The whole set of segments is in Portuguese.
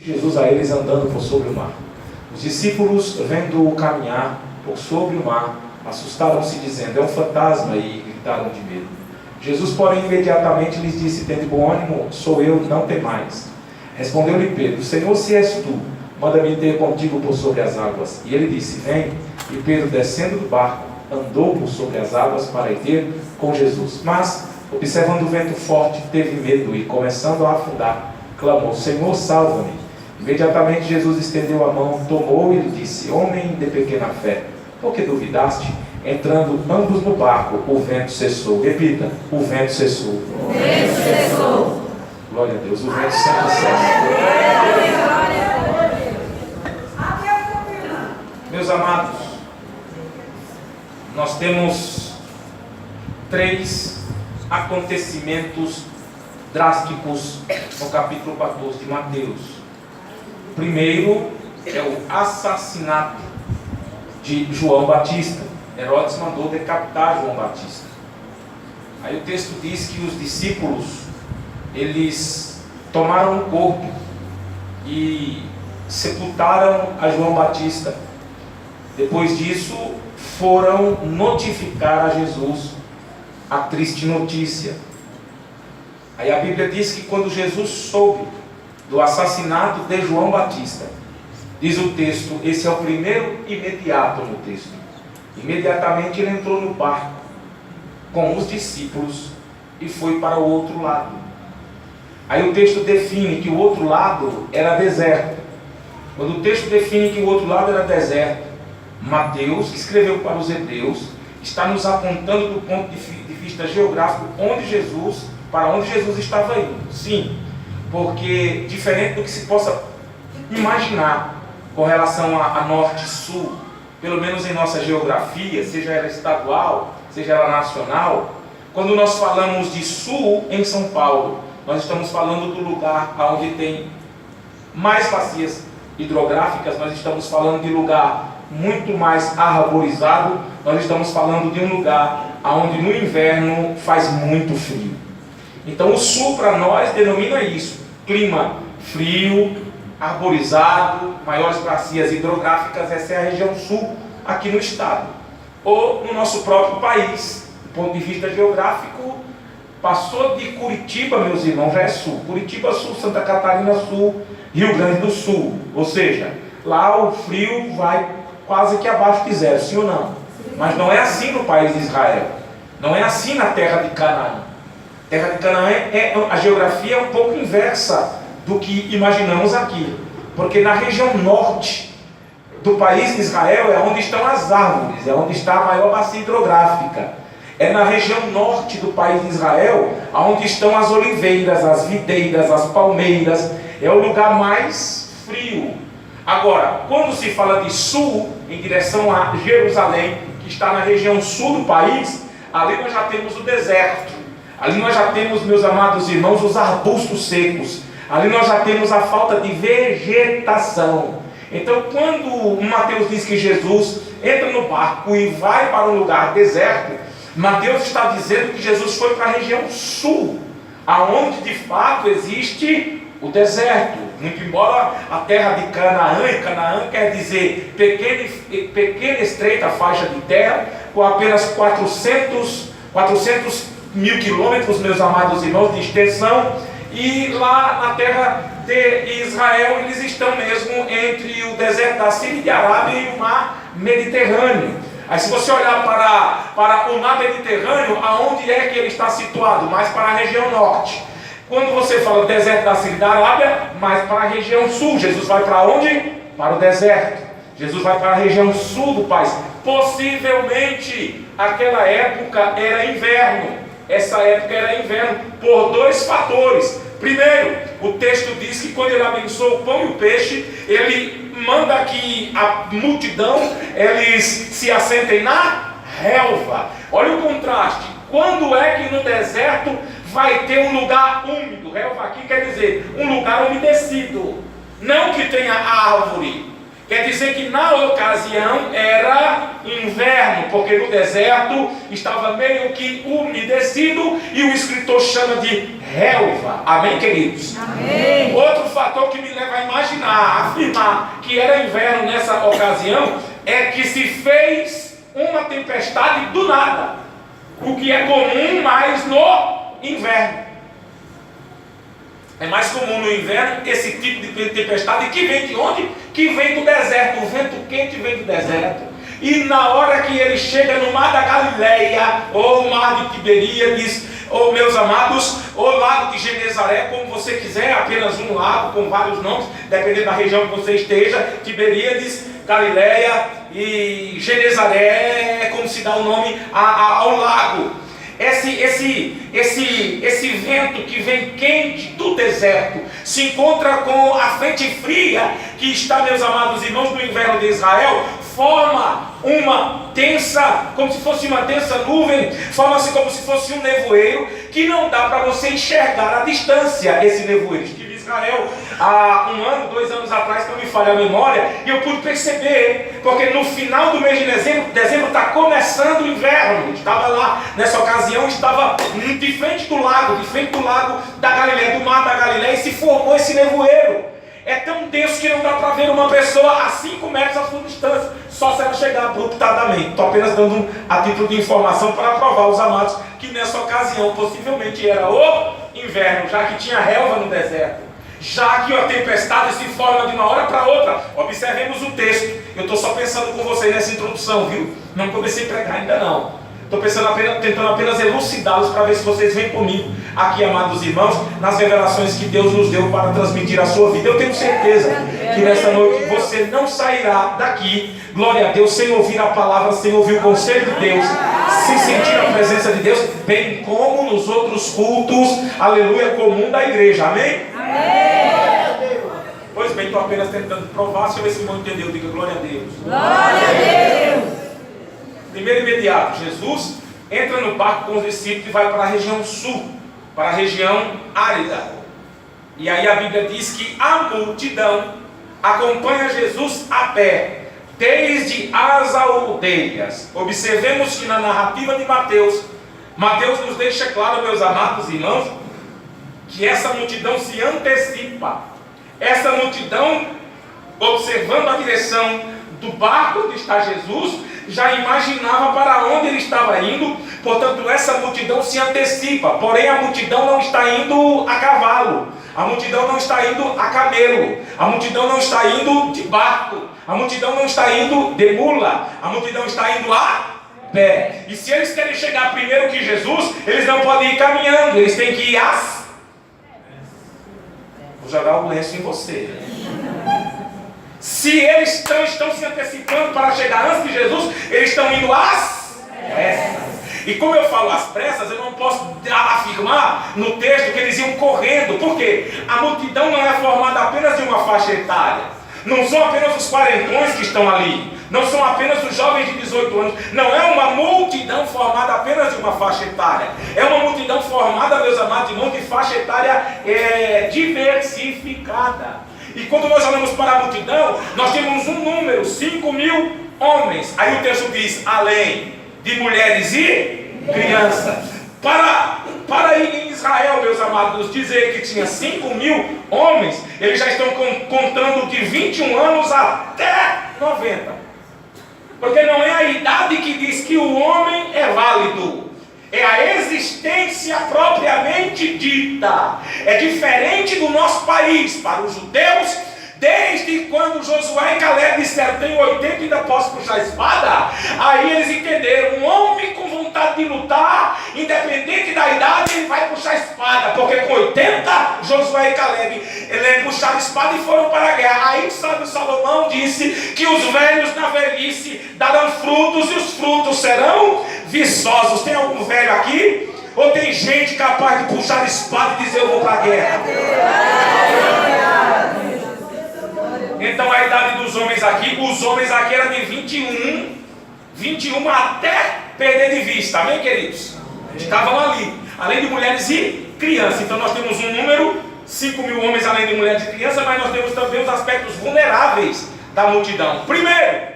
Jesus a eles andando por sobre o mar. Os discípulos, vendo-o caminhar por sobre o mar, assustaram-se, dizendo: é um fantasma, e gritaram de medo. Jesus, porém, imediatamente lhes disse: tende bom ânimo, sou eu, não temais. Respondeu-lhe Pedro: Senhor, se és tu, manda-me ter contigo por sobre as águas. E ele disse: vem. E Pedro, descendo do barco, andou por sobre as águas para ir ter com Jesus. Mas, observando o vento forte, teve medo e, começando a afundar, clamou: Senhor, salva-me. Imediatamente Jesus estendeu a mão, tomou e lhe disse: homem de pequena fé, por que duvidaste? Entrando ambos no barco, o vento cessou. Repita: o vento cessou. O vento cessou. Glória a Deus, o vento sempre cessa. Meus amados, nós temos 3 acontecimentos drásticos no capítulo 14 de Mateus. O primeiro é o assassinato de João Batista. Herodes mandou decapitar João Batista. Aí o texto diz que os discípulos, eles tomaram o corpo e sepultaram a João Batista. Depois disso, foram notificar a Jesus a triste notícia. Aí a Bíblia diz que quando Jesus soube do assassinato de João Batista, diz o texto, esse é o primeiro imediato no texto. Imediatamente ele entrou no barco com os discípulos e foi para o outro lado. Aí o texto define que o outro lado era deserto. Quando o texto define que o outro lado era deserto, Mateus, que escreveu para os hebreus, está nos apontando do ponto de vista geográfico para onde Jesus estava indo. Sim, porque diferente do que se possa imaginar com relação a norte e sul, pelo menos em nossa geografia, seja ela estadual, seja ela nacional, quando nós falamos de sul em São Paulo, nós estamos falando do lugar onde tem mais bacias hidrográficas, nós estamos falando de lugar muito mais arborizado, nós estamos falando de um lugar onde no inverno faz muito frio. Então o sul para nós denomina isso: clima frio, arborizado, maiores bacias hidrográficas. Essa é a região sul aqui no estado, ou no nosso próprio país. Do ponto de vista geográfico, passou de Curitiba, meus irmãos, já é sul. Curitiba sul, Santa Catarina sul, Rio Grande do Sul. Ou seja, lá o frio vai quase que abaixo de zero, sim ou não? Mas não é assim no país de Israel, não é assim na terra de Canaã. A terra de Canaã, a geografia é um pouco inversa do que imaginamos aqui, porque na região norte do país de Israel é onde estão as árvores, é onde está a maior bacia hidrográfica. É na região norte do país de Israel onde estão as oliveiras, as videiras, as palmeiras. É o lugar mais frio. Agora, quando se fala de sul, em direção a Jerusalém, que está na região sul do país, ali nós já temos o deserto. Ali nós já temos, meus amados irmãos, os arbustos secos. Ali nós já temos a falta de vegetação. Então, quando Mateus diz que Jesus entra no barco e vai para um lugar deserto, Mateus está dizendo que Jesus foi para a região sul, aonde de fato existe o deserto. Muito embora a terra de Canaã, e Canaã quer dizer pequena estreita faixa de terra, com apenas 400 mil quilômetros, meus amados irmãos, de extensão. E lá na terra de Israel, eles estão mesmo entre o deserto da Síria e de Arábia e o mar Mediterrâneo. Aí se você olhar para o mar Mediterrâneo, aonde é que ele está situado? Mais para a região norte. Quando você fala do deserto da Síria e da Arábia, mais para a região sul. Jesus vai para onde? Para o deserto. Jesus vai para a região sul do país. Possivelmente, aquela época era inverno. Essa época era inverno por 2 fatores. Primeiro, o texto diz que quando ele abençoa o pão e o peixe, ele manda que a multidão, eles se assentem na relva. Olha o contraste. Quando é que no deserto vai ter um lugar úmido? Relva aqui quer dizer um lugar umedecido, não que tenha árvore. Quer dizer que na ocasião era inverno, porque no deserto estava meio que umedecido e o escritor chama de relva. Amém, queridos? Amém. Outro fator que me leva a imaginar afirmar que era inverno nessa ocasião é que se fez uma tempestade do nada, o que é comum mais no inverno. É mais comum no inverno esse tipo de tempestade que vem de onde? Que vem do deserto. O vento quente vem do deserto. E na hora que ele chega no mar da Galileia, ou mar de Tiberíades, ou meus amados, ou lago de Genezaré, como você quiser, apenas um lago com vários nomes, dependendo da região que você esteja, Tiberíades, Galileia e Genezaré, como se dá o nome ao lago. Esse vento que vem quente do deserto se encontra com a frente fria que está, meus amados irmãos, no inverno de Israel, forma uma densa, como se fosse uma densa nuvem, forma-se como se fosse um nevoeiro, que não dá para você enxergar à distância esse nevoeiro. Estive em Israel há 1 ano, 2 anos atrás, não me falha a memória, e eu pude perceber, porque no final do mês de dezembro está começando o inverno. Eu estava lá, nessa ocasião, estava de frente do lago da Galileia, do mar da Galileia, e se formou esse nevoeiro. É tão denso que não dá para ver uma pessoa a 5 metros à sua distância, só se ela chegar abruptamente. Estou apenas dando a título de informação para provar os amados que nessa ocasião possivelmente era o inverno, já que tinha relva no deserto, já que a tempestade se forma de uma hora para outra. Observemos o texto. Eu estou só pensando com vocês nessa introdução, viu? Não comecei a pregar ainda não. Estou tentando apenas elucidá-los para ver se vocês vêm comigo aqui, amados irmãos, nas revelações que Deus nos deu para transmitir a sua vida. Eu tenho certeza que nessa noite você não sairá daqui, glória a Deus, sem ouvir a palavra, sem ouvir o conselho de Deus, sem sentir a presença de Deus, bem como nos outros cultos, aleluia, comum da igreja. Amém? Amém. Pois bem, estou apenas tentando provar. Se o irmão entendeu, diga glória a Deus. Glória a Deus. Primeiro imediato, Jesus entra no barco com os discípulos e vai para a região sul, para a região árida. E aí a Bíblia diz que a multidão acompanha Jesus a pé, desde as aldeias. Observemos que na narrativa de Mateus nos deixa claro, meus amados irmãos, que essa multidão se antecipa. Essa multidão, observando a direção do barco onde está Jesus, já imaginava para onde ele estava indo. Portanto, essa multidão se antecipa. Porém, a multidão não está indo a cavalo, a multidão não está indo a camelo, a multidão não está indo de barco, a multidão não está indo de mula, a multidão está indo a pé. E se eles querem chegar primeiro que Jesus, eles não podem ir caminhando, eles têm que ir às... Vou jogar o lenço em você. Se eles estão se antecipando para chegar antes de Jesus, eles estão indo às pressas. E como eu falo às pressas, eu não posso afirmar no texto que eles iam correndo. Por quê? A multidão não é formada apenas de uma faixa etária. Não são apenas os quarentões que estão ali. Não são apenas os jovens de 18 anos. Não é uma multidão formada apenas de uma faixa etária. É uma multidão formada, meus amados irmãos, de faixa etária diversificada. E quando nós olhamos para a multidão, nós temos um número, 5.000 homens. Aí o texto diz, além de mulheres e crianças. Para ir em Israel, meus amados, dizer que tinha 5.000 homens, eles já estão contando de 21 anos até 90. Porque não é a idade que diz que o homem é válido. É a existência propriamente dita. É diferente do nosso país. Para os judeus, desde quando Josué e Caleb disseram, tem 80 e ainda posso puxar a espada, aí eles entenderam, um homem com vontade de lutar, independente da idade, ele vai puxar a espada. Porque com 80, Josué e Caleb puxaram a espada e foram para a guerra. Aí o sábio Salomão disse que os velhos na velhice darão frutos e os frutos serão viçosos. Tem algum velho aqui? Ou tem gente capaz de puxar a espada e dizer eu vou para a guerra? Então a idade dos homens aqui, os homens aqui eram de 21 até perder de vista, amém, queridos? Estavam ali, além de mulheres e crianças. Então nós temos um número, 5.000 homens além de mulheres e crianças, mas nós temos também os aspectos vulneráveis da multidão. Primeiro,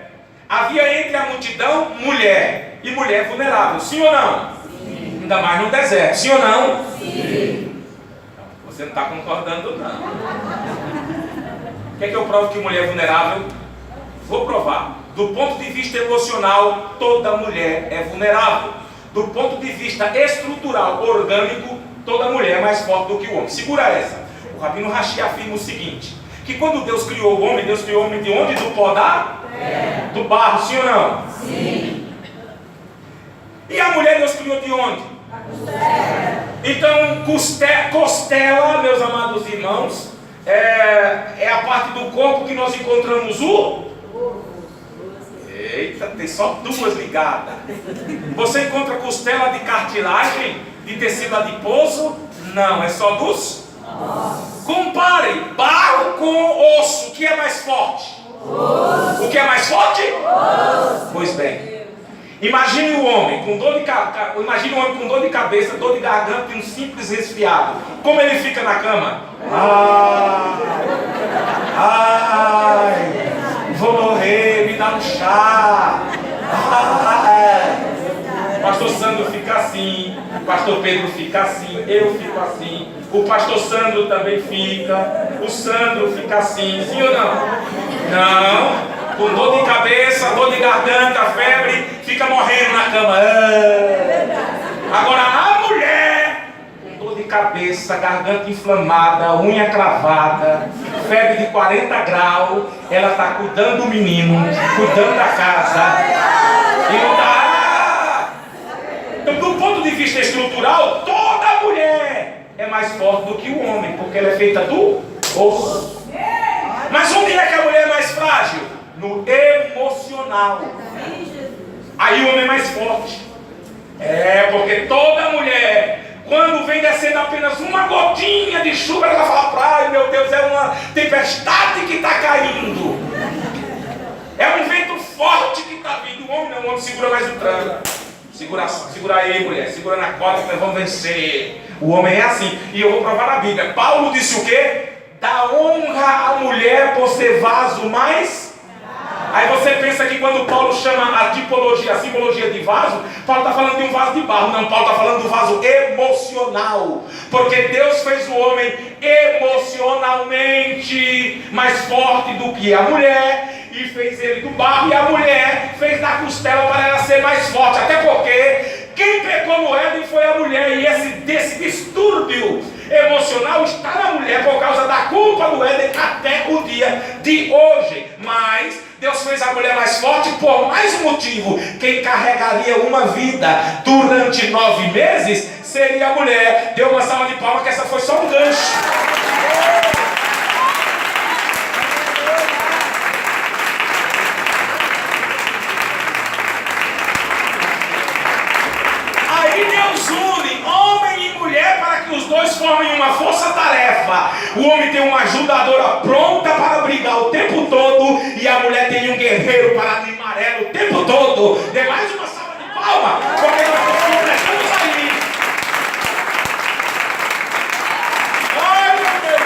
havia entre a multidão mulher, e mulher vulnerável, sim ou não? Sim. Ainda mais no deserto, sim ou não? Sim. Você não está concordando não. Quer que eu prove que mulher é vulnerável? Vou provar. Do ponto de vista emocional, toda mulher é vulnerável. Do ponto de vista estrutural, orgânico, toda mulher é mais forte do que o homem. Segura essa. O Rabino Rashi afirma o seguinte, que quando Deus criou o homem, Deus criou o homem de onde? Do pó da? Do barro, sim ou não? Sim. E a mulher Deus criou de onde? Então, costela, meus amados irmãos, é a parte do corpo que nós encontramos o... Eita, tem só duas ligadas. Você encontra costela de cartilagem, de tecido adiposo? Não, é só dos... Compare barro com osso. O que é mais forte? Osso. O que é mais forte? Osso. Pois bem, imagine o homem com dor de cabeça, dor de garganta e um simples resfriado. Como ele fica na cama? Ai, vou morrer, me dá um chá. Pastor Sandro fica assim, Pastor Pedro fica assim, eu fico assim, o Pastor Sandro também fica, o Sandro fica assim, sim ou não? Não, com dor de cabeça, dor de garganta, febre, fica morrendo na cama. Agora a mulher, com dor de cabeça, garganta inflamada, unha cravada, febre de 40 graus, ela está cuidando do menino, cuidando da casa, e não dá. Então, do ponto de vista estrutural, toda mulher é mais forte do que o homem, porque ela é feita do osso. Mas onde é que a mulher é mais frágil? No emocional. Aí o homem é mais forte. Porque toda mulher, quando vem descendo apenas uma gotinha de chuva, ela fala, ai meu Deus, é uma tempestade que está caindo. É um vento forte que está vindo. O homem não, o homem segura mais o tranco. Segura aí, mulher, segura na corda que nós vamos vencer. O homem é assim, e eu vou provar na Bíblia. Paulo disse o quê? Dá honra à mulher por ser vaso mais. Aí você pensa que quando Paulo chama a tipologia, a simbologia de vaso, Paulo está falando de um vaso de barro. Não, Paulo está falando do vaso emocional. Porque Deus fez o homem emocionalmente mais forte do que a mulher. E fez ele do barro, e a mulher fez da costela para ela ser mais forte. Até porque quem pecou no Éden foi a mulher. E desse distúrbio emocional está na mulher por causa da culpa do Éden até o dia de hoje. Mas Deus fez a mulher mais forte por mais um motivo. Quem carregaria uma vida durante 9 meses seria a mulher. Deu uma salva de palmas que essa foi só um gancho. Deus une homem e mulher para que os dois formem uma força-tarefa. O homem tem uma ajudadora pronta para brigar o tempo todo, e a mulher tem um guerreiro para animar ela o tempo todo. Dê mais uma salva de palmas, porque nós completamos aí. Ai, meu Deus.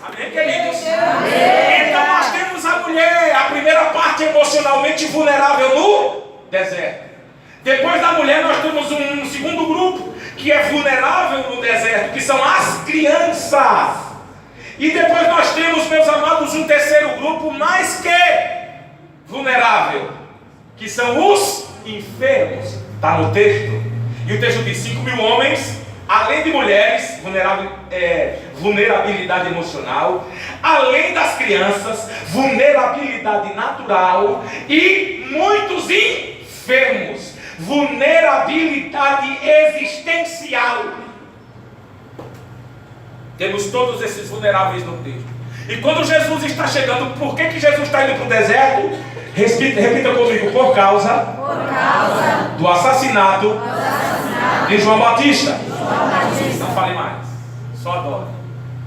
Amém, queridos? Amém. Então nós temos a mulher, a primeira parte emocionalmente vulnerável no deserto. Depois da mulher nós temos um segundo grupo que é vulnerável no deserto, que são as crianças. E depois nós temos, meus amados, um terceiro grupo mais que vulnerável, que são os enfermos. Está no texto. E o texto diz 5.000 homens, além de mulheres, vulnerabilidade emocional, além das crianças, vulnerabilidade natural e muitos enfermos. Vulnerabilidade existencial. Temos todos esses vulneráveis no texto. E quando Jesus está chegando, por que Jesus está indo para o deserto? Repita comigo, por causa do assassinato de João Batista. Não fale mais, só adore.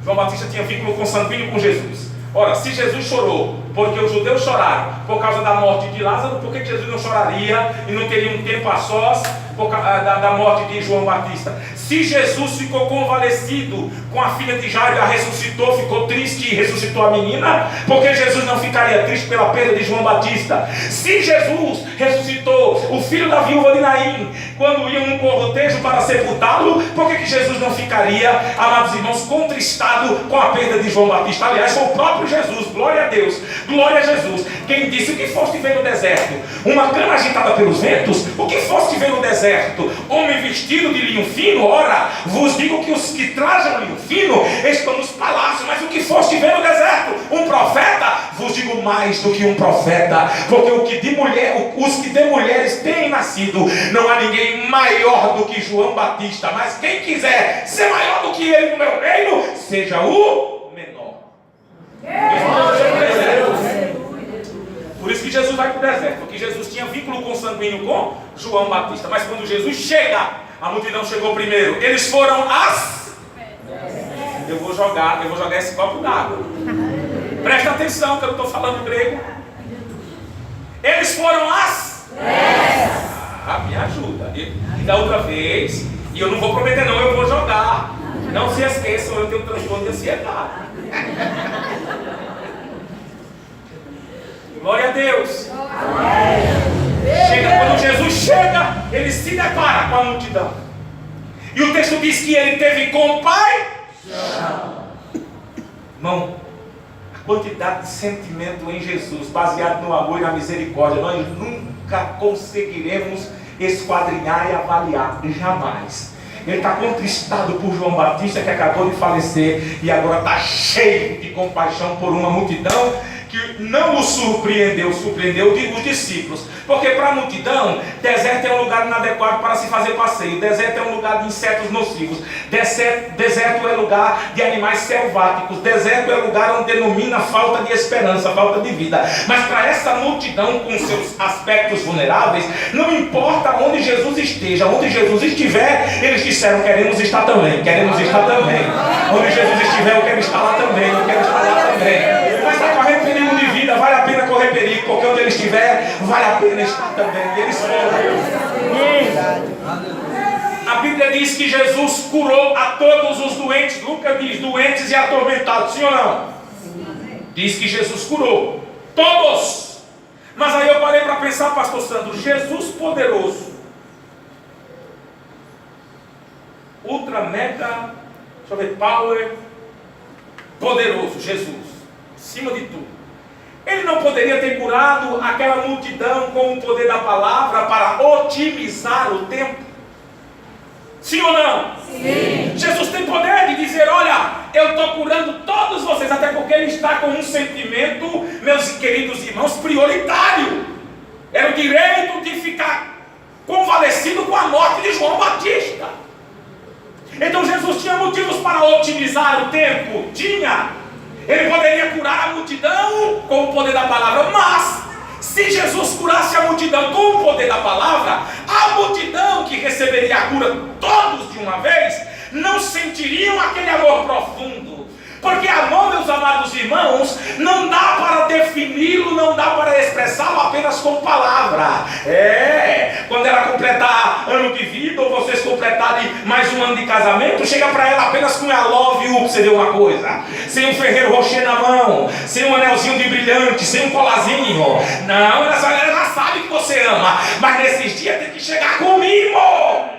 João Batista tinha vínculo consanguíneo com Jesus. Ora, se Jesus chorou porque os judeus choraram por causa da morte de Lázaro, por que Jesus não choraria e não teria um tempo a sós da morte de João Batista. Se Jesus ficou convalescido com a filha de Jairo, a ressuscitou, ficou triste e ressuscitou a menina, porque Jesus não ficaria triste pela perda de João Batista? Se Jesus ressuscitou o filho da viúva de Naim, quando iam num cortejo para sepultá-lo, por que Jesus não ficaria, amados irmãos, contristado com a perda de João Batista? Aliás, foi o próprio Jesus, glória a Deus, glória a Jesus, quem disse: o que foste ver no deserto? Uma cana agitada pelos ventos? O que foste ver no deserto? Homem vestido de linho fino? Ora, vos digo que os que trajam linho fino estão nos palácios. Mas o que foste ver no deserto? Um profeta? Vos digo mais do que um profeta, porque os que de mulheres têm nascido, não há ninguém maior do que João Batista. Mas quem quiser ser maior do que ele no meu reino, seja o menor. Por isso que Jesus vai para o deserto, porque Jesus tinha vínculo consanguíneo com João Batista. Mas quando Jesus chega, a multidão chegou primeiro. Eles foram Eu vou jogar esse copo d'água. Presta atenção que eu não estou falando grego. Eles foram me ajuda. E da outra vez, e eu não vou prometer não, eu vou jogar. Não se esqueçam, eu tenho um transtorno de ansiedade. Glória a Deus. Quando Jesus chega, ele se depara com a multidão. E o texto diz que ele teve compaixão. Irmão, a quantidade de sentimento em Jesus, baseado no amor e na misericórdia, nós nunca conseguiremos esquadrinhar e avaliar, jamais. Ele está contristado por João Batista, que acabou de falecer, e agora está cheio de compaixão por uma multidão que não o surpreendeu os discípulos. Porque para a multidão, deserto é um lugar inadequado para se fazer passeio. Deserto é um lugar de insetos nocivos. Deserto é lugar de animais selváticos. Deserto é lugar onde denomina falta de esperança, falta de vida. Mas para essa multidão com seus aspectos vulneráveis, não importa onde Jesus esteja, onde Jesus estiver, eles disseram: queremos estar também, queremos estar também. Onde Jesus estiver, eu quero estar lá também, eu quero estar lá também. Mas está correndo perigo de vida, vale a pena correr perigo, porque onde ele estiver, vale a pena estar também. E eles foram. A Bíblia diz que Jesus curou a todos os doentes. Lucas diz: doentes e atormentados, sim ou não? Diz que Jesus curou todos. Mas aí eu parei para pensar, pastor Sandro, Jesus poderoso, ultra mega, deixa eu ver, power, poderoso, Jesus, acima de tudo. Ele não poderia ter curado aquela multidão com o poder da palavra para otimizar o tempo? Sim ou não? Sim. Jesus tem poder de dizer: olha, eu estou curando todos vocês, até porque ele está com um sentimento, meus queridos irmãos, prioritário. Era o direito de ficar convalescido com a morte de João Batista. Então Jesus tinha motivos para otimizar o tempo? Tinha. Ele poderia curar a multidão com o poder da palavra, mas se Jesus curasse a multidão com o poder da palavra, a multidão que receberia a cura todos de uma vez, não sentiriam aquele amor profundo. Porque amor, meus amados irmãos, não dá para defini-lo, não dá para expressá-lo apenas com palavra. Quando ela completar ano de vida, ou vocês completarem mais um ano de casamento, chega para ela apenas com I love you, para você ver uma coisa, sem um Ferreiro Rocher na mão, sem um anelzinho de brilhante, sem um colazinho. Não, essa galera já sabe que você ama, mas nesses dias tem que chegar com mimo.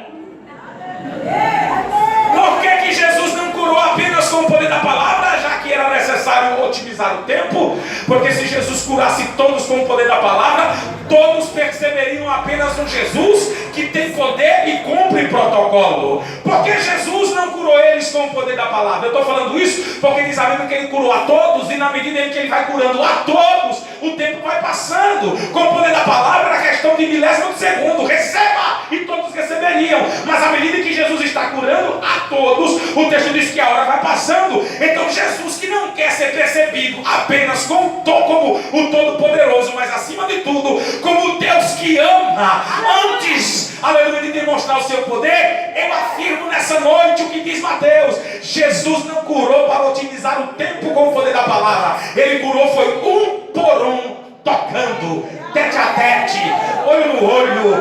Por que Jesus não curou apenas com o poder da palavra, já que era necessário otimizar o tempo? Porque se Jesus curasse todos com o poder da palavra, todos perceberiam apenas um Jesus que tem poder e cumpre protocolo. Porque Jesus não curou eles com o poder da palavra? Eu estou falando isso porque diz a Bíblia que ele curou a todos, e na medida em que ele vai curando a todos, o tempo vai passando. Com o poder da palavra era questão de milésimo de segundo, receba, e todos receberiam. Mas à medida que Jesus está curando a todos, o texto diz que a hora vai passando. Então Jesus, que não quer ser percebido apenas como o Todo-Poderoso, mas acima de tudo como o Deus que ama, antes, aleluia, de demonstrar o seu poder, eu afirmo nessa noite o que diz Mateus: Jesus não curou para otimizar o tempo com o poder da palavra. Ele curou foi um por um, tocando, tete a tete, olho no olho,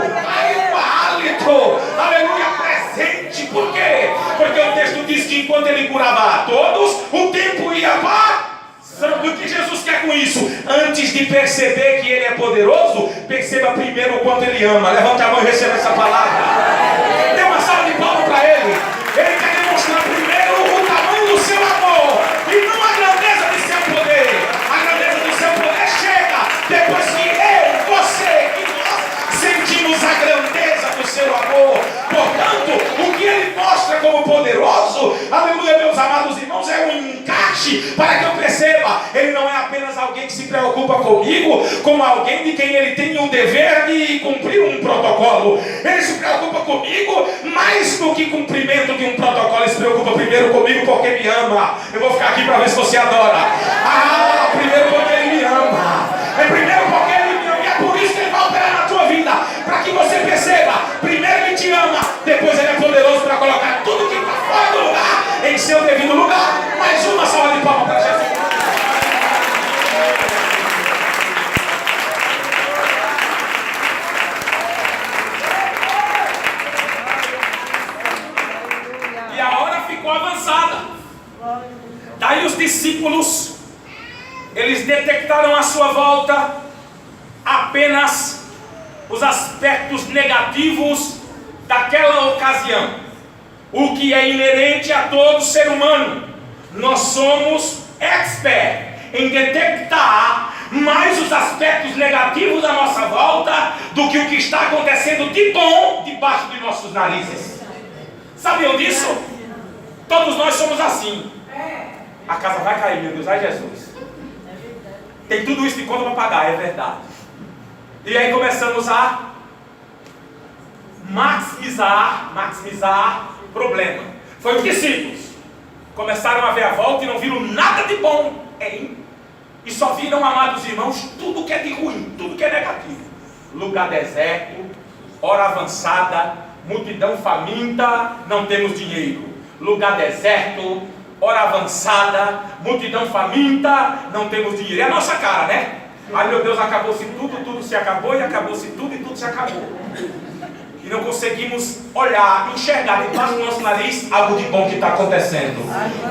hálito certo, aleluia, presente. Por quê? Porque o texto diz que enquanto ele curava a todos, o tempo ia passando. O que Jesus quer com isso? Antes de perceber que ele é poderoso, perceba primeiro o quanto ele ama. Levante a mão e receba essa palavra. Dê uma salva de palmas para ele. Ele quer demonstrar primeiro o tamanho do seu amor e não a grandeza de seu poder. A grandeza do seu poder chega depois que eu, você e nós sentimos a grandeza do seu amor. Portanto, o que ele mostra como poderoso, aleluia, meus amados irmãos, é um encaixe para que eu perceba. Ele não é apenas alguém que se preocupa comigo, como alguém de quem ele tem o dever de cumprir um protocolo. Ele se preocupa comigo mais do que cumprimento de um protocolo. Ele se preocupa primeiro comigo porque me ama. Eu vou ficar aqui para ver se você adora. Primeiro porque ele me ama. Primeiro porque ele me ama. E é por isso que ele vai operar na tua vida, para que você perceba. Primeiro ele te ama, depois ele é poderoso para colocar tudo que está fora do lugar em seu devido lugar. Mais uma salva de palmas para Jesus. E a hora ficou avançada. Daí os discípulos, eles detectaram à sua volta apenas os aspectos negativos daquela ocasião, o que é inerente a todo ser humano. Nós somos expert em detectar mais os aspectos negativos da nossa volta do que o que está acontecendo de bom debaixo de nossos narizes. Sabiam disso? Todos nós somos assim. A casa vai cair, meu Deus, ai Jesus. Tem tudo isso de conta para pagar, é verdade. E aí começamos a maximizar problema. Foi os discípulos. Começaram a ver a volta e não viram nada de bom. E só viram, amados irmãos, tudo que é de ruim, tudo que é negativo. Lugar deserto, hora avançada, multidão faminta, não temos dinheiro. Lugar deserto, hora avançada, multidão faminta, não temos dinheiro. É a nossa cara, né? Ai meu Deus, acabou-se tudo, tudo se acabou, e acabou-se tudo e tudo se acabou. E não conseguimos olhar, enxergar debaixo do nosso nariz algo de bom que está acontecendo.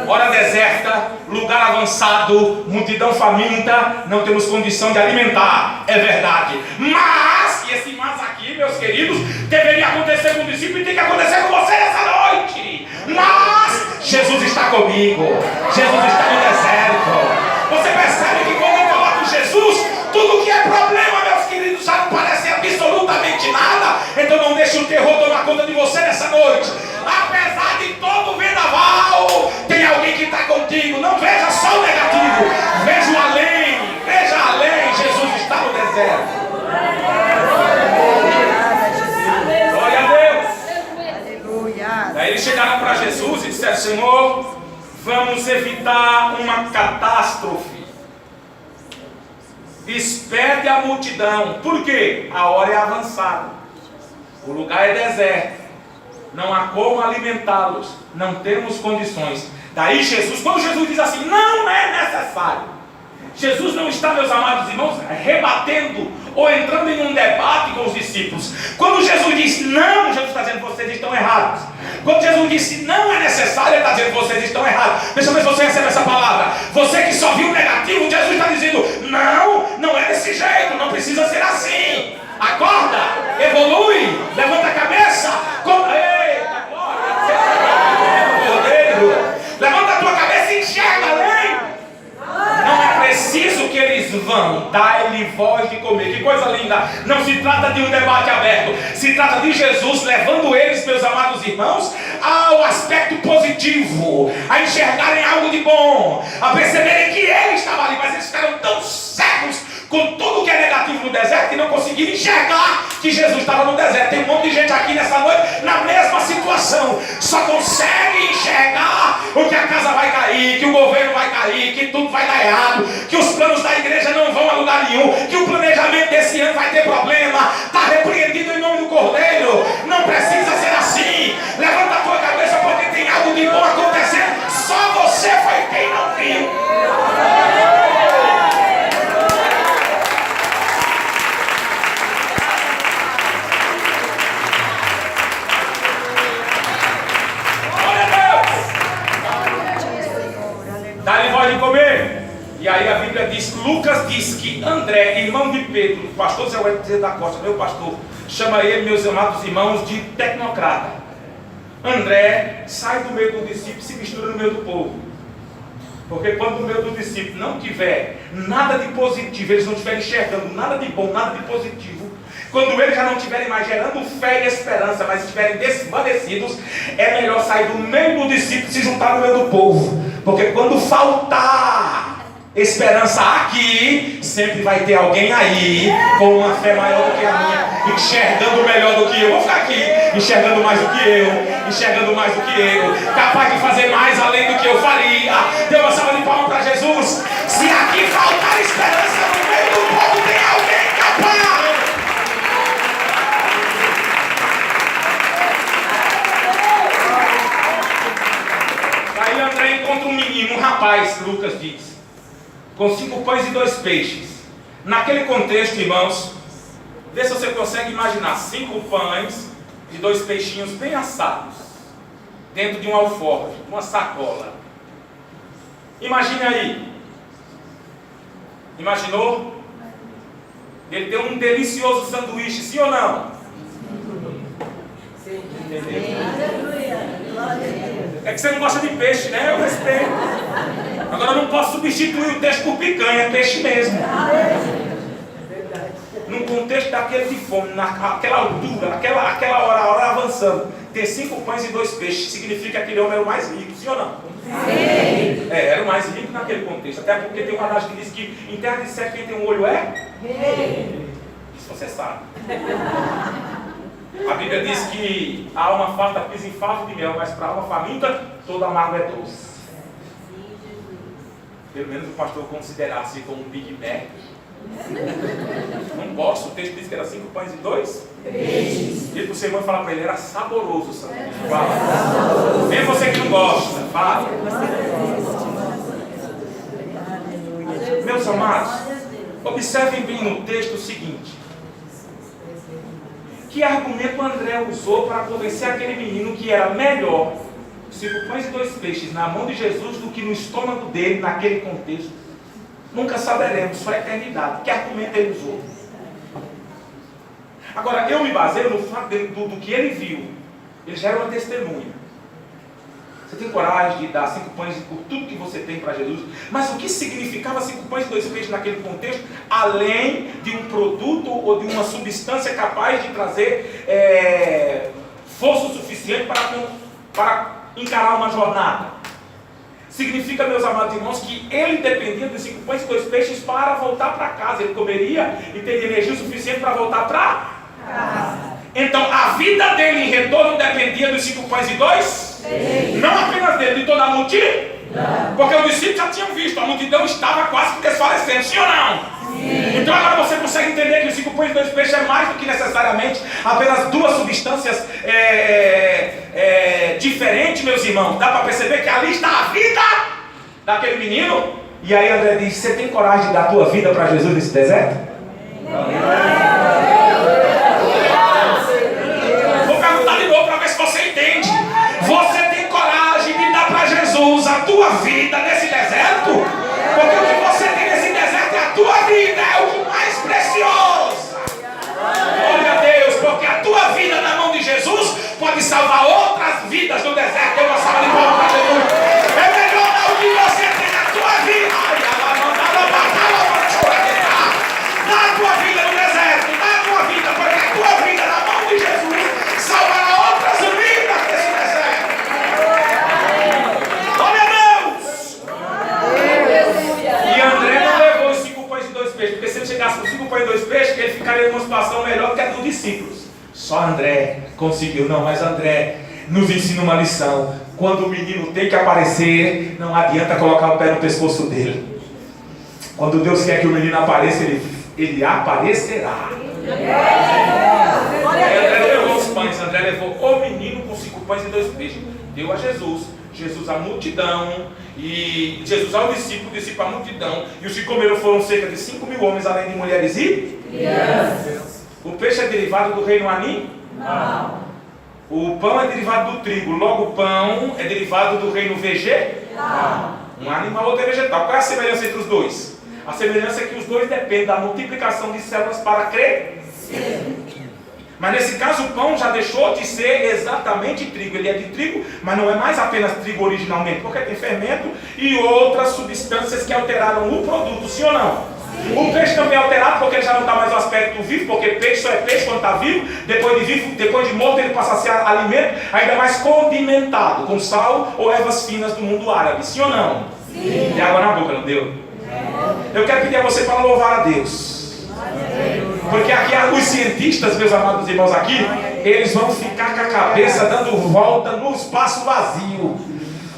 Hora deserta, lugar avançado, multidão faminta, não temos condição de alimentar. É verdade. Mas, e esse mas aqui, meus queridos, deveria acontecer com o discípulo e tem que acontecer com você essa noite. Mas, Jesus está comigo. Jesus está no deserto. Você percebe que quando eu coloco Jesus, tudo que é problema, meus queridos, já não parece absolutamente nada. Então não deixe o terror tomar conta de você nessa noite. Apesar de todo vendaval, tem alguém que está contigo. Não veja só o negativo, veja o além, veja além. Jesus está no deserto. Glória a Deus. Daí eles chegaram para Jesus e disseram: Senhor, vamos evitar uma catástrofe. Despede a multidão. Por quê? A hora é avançada. O lugar é deserto. Não há como alimentá-los. Não temos condições. Daí Jesus, quando Jesus diz assim, não é necessário. Jesus não está, meus amados irmãos, rebatendo ou entrando em um debate com os discípulos. Quando Jesus diz não, Jesus está dizendo vocês estão errados. Quando Jesus disse não é necessário, ele está dizendo vocês estão errados. Deixa eu ver se você recebe essa palavra. Você que só viu o negativo, Jesus está dizendo não é desse jeito, não precisa ser assim. Acorda, evolui, levanta a cabeça. Eita, glória. Levanta a tua cabeça e enxerga além. Não é preciso que eles vão, dá-lhe voz de comer. Que coisa linda. Não se trata de um debate aberto. Se trata de Jesus levando eles, meus amados irmãos, ao aspecto positivo, a enxergarem algo de bom, a perceberem que ele estava ali. Mas eles ficaram tão cegos com tudo que é negativo no deserto que não conseguiram enxergar que Jesus estava no deserto. Tem um monte de gente aqui nessa noite na mesma situação. Só consegue enxergar o que a casa vai cair, que o governo vai cair, que tudo vai dar errado, que os planos da igreja não vão a lugar nenhum, que o planejamento desse ano vai ter problema. Está repreendido em nome do Cordeiro. Não precisa ser assim. Levanta a tua cabeça porque tem algo de bom acontecendo. Só você foi quem não viu. podem comer. E aí a Bíblia diz, Lucas diz que André, irmão de Pedro, o pastor Zé Wellington da Costa, meu pastor, chama ele, meus amados irmãos, de tecnocrata. André sai do meio do discípulo e se mistura no meio do povo. Porque quando o meio do discípulo não tiver nada de positivo, eles não estiverem enxergando nada de bom, nada de positivo, quando eles já não estiverem mais gerando fé e esperança, mas estiverem desvanecidos, é melhor sair do meio do discípulo e se juntar no meio do povo. Porque quando faltar esperança aqui, sempre vai ter alguém aí com uma fé maior do que a minha, enxergando melhor do que eu. Vou ficar aqui enxergando mais do que eu, enxergando mais do que eu, capaz de fazer mais além do que eu faria. Dê uma salva de palmas para Jesus. Se aqui faltar esperança no meio do povo, tem alguém capaz. Aí André encontra um menino, um rapaz, Lucas diz, com 5 pães e 2 peixes. Naquele contexto, irmãos, vê se você consegue imaginar 5 pães e 2 peixinhos bem assados, dentro de um alforje, uma sacola. Imagine aí. Imaginou? Ele deu um delicioso sanduíche, sim ou não? Entendeu? É que você não gosta de peixe, né? Eu respeito. Agora eu não posso substituir o texto por picanha, é peixe mesmo. Num contexto daquele de fome, naquela altura, aquela hora, a hora avançando, ter 5 pães e 2 peixes, significa que aquele homem era o mais rico, sim ou não? Sim. Era o mais rico naquele contexto. Até porque tem uma adagio que diz que em terra de seco quem tem um olho é? Isso você sabe. A Bíblia diz que a alma farta pisa em favo de mel, mas para a alma faminta, toda amargo é doce. Pelo menos o pastor considerasse como um Big Mac. Não posso, o texto diz que era 5 pães e 2 peixes. E para o seu irmão falar para ele, era saboroso, sabe? Fala. Vem você que não gosta, fala. Meus amados, observem bem no texto o seguinte. Que argumento André usou para convencer aquele menino que era melhor 5 pães e 2 peixes na mão de Jesus do que no estômago dele naquele contexto? Nunca saberemos, só a eternidade. Que argumento ele usou? Agora, eu me baseio no fato do que ele viu. Ele já era uma testemunha. Você tem coragem de dar 5 pães por tudo que você tem para Jesus? Mas o que significava 5 pães e 2 peixes naquele contexto? Além de um produto ou de uma substância capaz de trazer força suficiente para encarar uma jornada. Significa, meus amados irmãos, que ele dependia dos 5 pães e 2 peixes para voltar para casa. Ele comeria e teria energia suficiente para voltar para casa. Então a vida dele em retorno dependia dos 5 pães e 2? Não apenas dele, de toda a multidão. Porque os discípulos já tinham visto, a multidão estava quase desfalecendo, sim ou não? Sim. Então agora você consegue entender que os 5 pães e 2 peixes é mais do que necessariamente apenas 2 substâncias diferentes, meus irmãos. Dá para perceber que ali está a vida daquele menino. E aí André diz, você tem coragem de dar a tua vida para Jesus nesse deserto? Vou perguntar de novo para ver se você entende. Você tem coragem de dar para Jesus a tua vida nesse deserto? Porque o que você tem nesse deserto é a tua vida, é o que mais precioso. Glória a Deus, porque a tua vida na mão de Jesus pode salvar outras vidas no deserto. Eu vou salvar de palmas para Jesus. É melhor dar o que você tem na tua vida. Dá a tua vida no deserto, dá a tua vida, porque a tua vida na mão de Jesus salvará outras vidas nesse deserto. Glória a Deus! E André não levou os 5 pães e 2 peixes, porque se ele chegasse com 5 pães e 2 peixes, ele ficaria numa situação melhor do que a dos discípulos. Só André conseguiu. Não, mas André nos ensina uma lição. Quando o menino tem que aparecer, não adianta colocar o pé no pescoço dele. Quando Deus quer que o menino apareça, ele aparecerá. André não levou os pães, André levou o menino com 5 pães e 2 peixes. Deu a Jesus, Jesus à multidão, e Jesus ao discípulo, o discípulo à multidão. E os que comeram foram cerca de 5.000 homens, além de mulheres e crianças. O peixe é derivado do reino animal? Não. O pão é derivado do trigo, logo o pão é derivado do reino vegetal? Um animal, outro é vegetal. Qual é a semelhança entre os dois? A semelhança é que os dois dependem da multiplicação de células para crescer. Mas nesse caso o pão já deixou de ser exatamente trigo. Ele é de trigo, mas não é mais apenas trigo originalmente, porque tem fermento e outras substâncias que alteraram o produto, sim ou não? Sim. O peixe também é alterado porque ele já não está mais no aspecto vivo, porque peixe só é peixe quando está vivo. Depois de morto ele passa a ser alimento ainda mais condimentado com sal ou ervas finas do mundo árabe, sim ou não? Sim. Tem água na boca, não deu? Eu quero pedir a você para louvar a Deus. Porque aqui os cientistas, meus amados irmãos aqui, eles vão ficar com a cabeça dando volta no espaço vazio.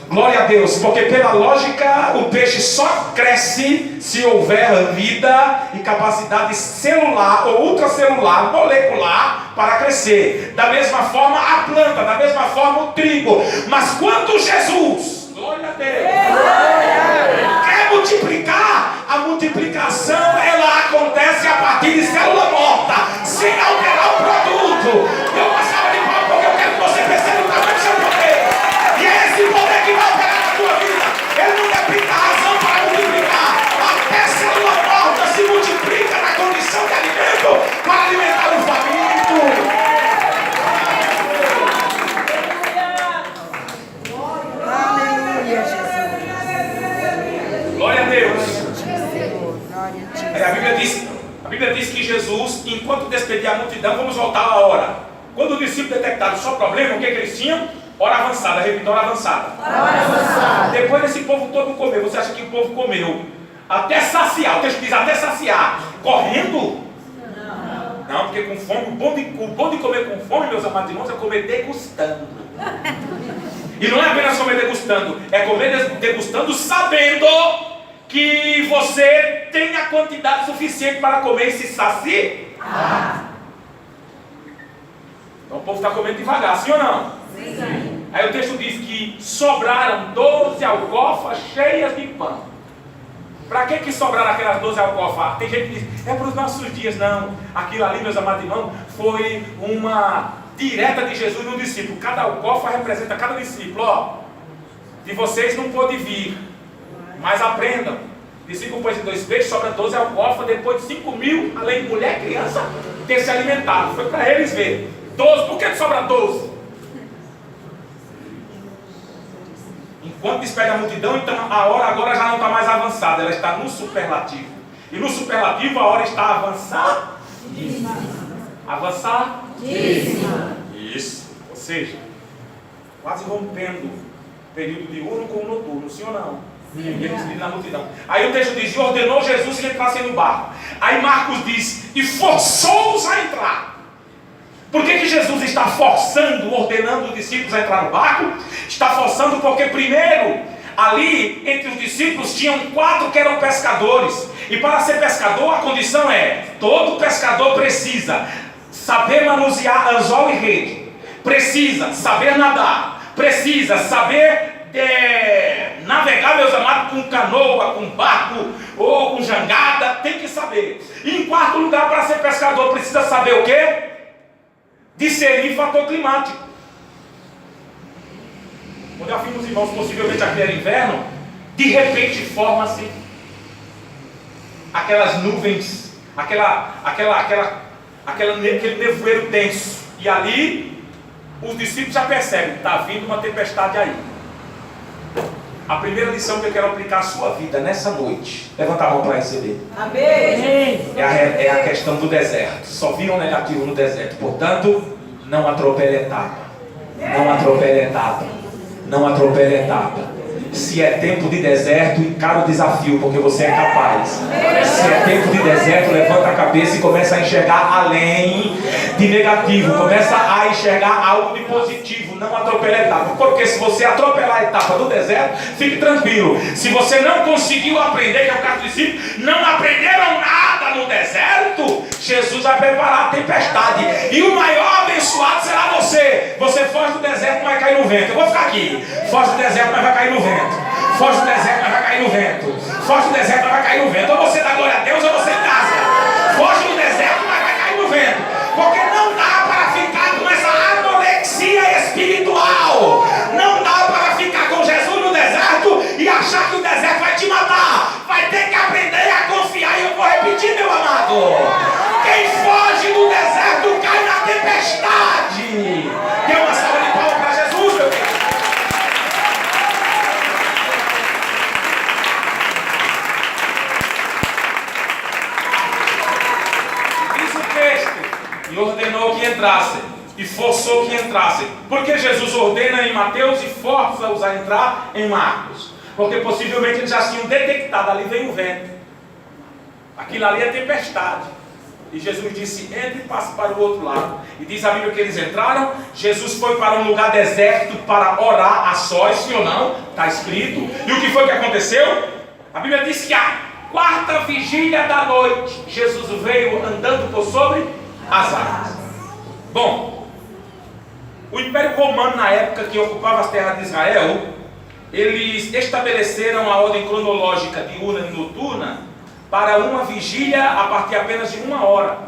Glória a Deus, porque pela lógica o peixe só cresce se houver vida e capacidade celular ou ultracelular, molecular para crescer. Da mesma forma a planta, da mesma forma o trigo. Mas quando Jesus, glória a Deus, quer multiplicar, a multiplicação ela acontece a partir de célula morta, sem alterar o produto. Eu passava de palma porque eu quero que você perceba o tamanho do seu poder. E é esse poder que vai operar na tua vida. Ele não depende da razão para multiplicar. Até célula morta se multiplica na condição de alimento para alimentar o faminto. Aleluia, Jesus. Glória a Deus. A Bíblia diz que Jesus, enquanto despedia a multidão, vamos voltar à hora. Quando os discípulos detectaram só problema, o que eles tinham? Hora avançada, repita, hora avançada. Hora avançada. Depois desse povo todo comer, você acha que o povo comeu até saciar? O texto diz até saciar, correndo? Não, porque com fome, o bom de comer com fome, meus amados irmãos, é comer degustando. E não é apenas comer degustando, é comer degustando sabendo que você tem a quantidade suficiente para comer e se saciar. Então o povo está comendo devagar, sim ou não? Sim. Aí o texto diz que sobraram 12 alcofas cheias de pão. Para que sobraram aquelas 12 alcofas? Tem gente que diz, é para os nossos dias. Não, aquilo ali, meus amados irmãos, foi uma direta de Jesus no discípulo. Cada alcofa representa cada discípulo. Ó, de vocês não pôde vir, mas aprendam. De 5 pães e 2 peixes, sobra 12 alcofas, depois de 5.000, além de mulher e criança, ter se alimentado. Foi para eles ver. 12, por que sobra 12? Enquanto despede a multidão, então a hora agora já não está mais avançada, ela está no superlativo. E no superlativo a hora está avançadíssima. Avançadíssima. Isso. Ou seja, quase rompendo o período diurno com o noturno, sim ou não? Na multidão. Aí o texto diz, e ordenou Jesus que entrassem no barco. Aí Marcos diz, e forçou-os a entrar. Por que Jesus está forçando, ordenando os discípulos a entrar no barco? Está forçando porque primeiro, ali entre os discípulos tinham 4 que eram pescadores. E para ser pescador a condição é, todo pescador precisa saber manusear anzol e rede, precisa saber nadar, precisa saber navegar, meus amados, com canoa, com barco ou com jangada, tem que saber. E em quarto lugar, para ser pescador precisa saber o quê? Discernir fator climático. Quando eu afirmo os irmãos, possivelmente aqui era inverno, de repente forma-se aquelas nuvens, aquele nevoeiro denso. E ali os discípulos já percebem, está vindo uma tempestade aí. A primeira lição que eu quero aplicar à sua vida nessa noite, levanta a mão para receber. Amém. É a questão do deserto. Só viram negativo no deserto. Portanto, não atropele a etapa. Não atropele a etapa. Não atropele a etapa. Se é tempo de deserto, encara o desafio, porque você é capaz. Se é tempo de deserto, levanta a cabeça e começa a enxergar além de negativo. Começa a enxergar algo de positivo. Não atropele a etapa. Porque se você atropelar a etapa do deserto, fique tranquilo. Se você não conseguiu aprender, que é o caso dos discípulos, não aprenderam nada no deserto, Jesus vai preparar a tempestade. E o maior abençoado será você. Você foge do deserto, mas vai cair no vento. Eu vou ficar aqui. Foge do deserto, mas vai cair no vento. Foge do deserto, mas vai cair no vento. Foge do deserto, mas vai cair no vento. Ou você dá glória a Deus, ou você em casa. Foge do deserto, mas vai cair no vento. Porque não dá para ficar com essa anorexia espiritual. Não dá para ficar com Jesus no deserto e achar que o deserto e ordenou que entrassem, e forçou que entrassem. Por que Jesus ordena em Mateus e força-os a entrar em Marcos? Porque possivelmente eles já tinham detectado, ali vem o vento. Aquilo ali é tempestade. E Jesus disse, entre e passe para o outro lado. E diz a Bíblia que eles entraram. Jesus foi para um lugar deserto para orar a sós, sim ou não? Está escrito. E o que foi que aconteceu? A Bíblia diz que a quarta vigília da noite, Jesus veio andando por sobre as águas. Bom, o Império Romano, na época que ocupava as terras de Israel, eles estabeleceram a ordem cronológica diurna e noturna para uma vigília a partir apenas de 1 hora.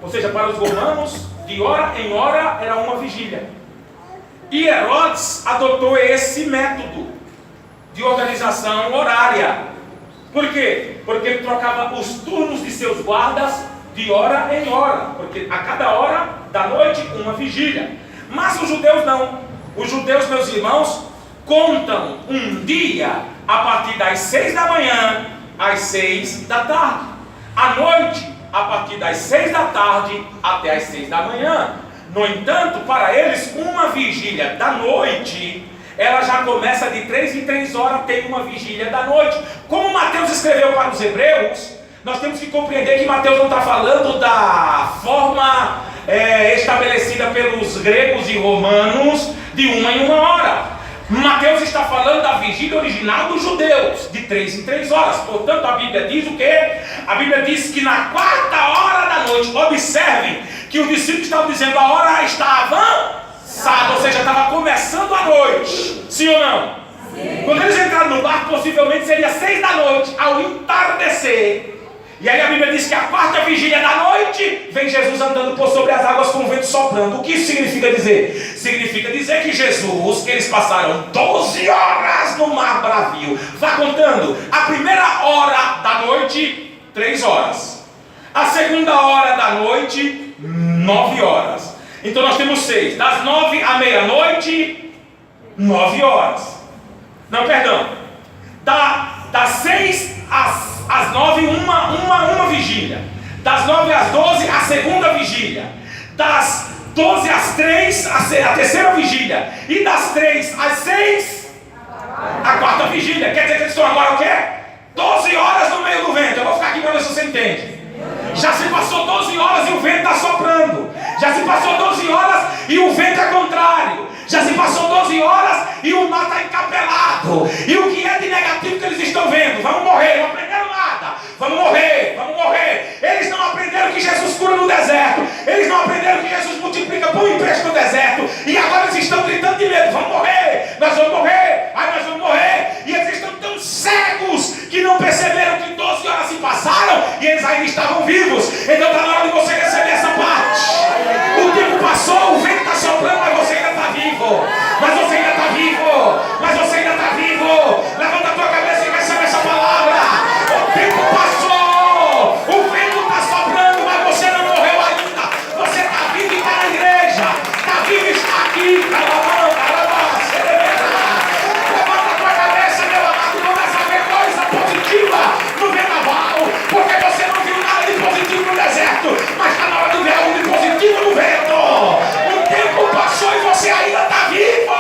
Ou seja, para os romanos, de hora em hora era uma vigília. E Herodes adotou esse método de organização horária. Por quê? Porque ele trocava os turnos de seus guardas de hora em hora. Porque a cada hora da noite, uma vigília. Mas os judeus não. Os judeus, meus irmãos, contam um dia a partir das 6 da manhã às 6 da tarde. À noite, a partir das 6 da tarde até às 6 da manhã. No entanto, para eles, uma vigília da noite, ela já começa de 3 em 3 horas, tem uma vigília da noite. Como Mateus escreveu para os hebreus, nós temos que compreender que Mateus não está falando da forma estabelecida pelos gregos e romanos de 1 em 1 hora. Mateus está falando da vigília original dos judeus, de 3 em 3 horas. Portanto, a Bíblia diz o quê? A Bíblia diz que na 4ª hora da noite, observem que os discípulos estavam dizendo a hora está avançada, ou seja, estava começando a noite. Sim ou não? Sim. Quando eles entraram no barco, possivelmente seria 6 da noite, ao entardecer. E aí a Bíblia diz que a 4ª vigília da noite, vem Jesus andando por sobre as águas com o vento soprando. O que isso significa dizer? Significa dizer que Jesus, eles passaram 12 horas no mar bravio. Vá contando. A primeira hora da noite, 3 horas. A segunda hora da noite, 9 horas. Então nós temos 6. Das 9 à meia-noite, 9 horas. Não, perdão. Das 6 às 9, uma vigília. Das 9 às 12, a segunda vigília. Das 12 às 3, a terceira vigília. E das 3 às 6, a 4ª vigília. Quer dizer que eles estão agora o quê? 12 horas no meio do vento. Eu vou ficar aqui para ver se você entende. Já se passou 12 horas e o vento está soprando. Já se passou 12 horas e o vento é contrário. Já se passou 12 horas e o mar está encapelado. E o que é de negativo que eles estão vendo? Vamos morrer, não aprenderam nada. Vamos morrer, vamos morrer. Eles não aprenderam que Jesus cura no deserto. Eles não aprenderam que Jesus multiplica pão e peixe no deserto. E agora eles estão gritando de medo. Vamos morrer, nós vamos morrer, aí nós vamos morrer. E eles estão tão cegos que não perceberam que 12 horas se passaram e eles ainda estavam vivos. Então está na hora de você receber essa parte. O tempo passou, o vento está soprando, mas você ainda está vivo. Mas você ainda está vivo. Mas você ainda está vivo. Levanta a tua cabeça e recebe essa palavra. O tempo passou. O vento está soprando, mas você não morreu ainda. Você está vivo e está na igreja. Está vivo e está aqui. Levanta a tua cabeça, meu amado. Começa a ver coisa positiva no vendaval. Porque você não viu nada de positivo no deserto. Mas está na hora de ver algo de positivo no vento. O tempo passou e você ainda está vivo.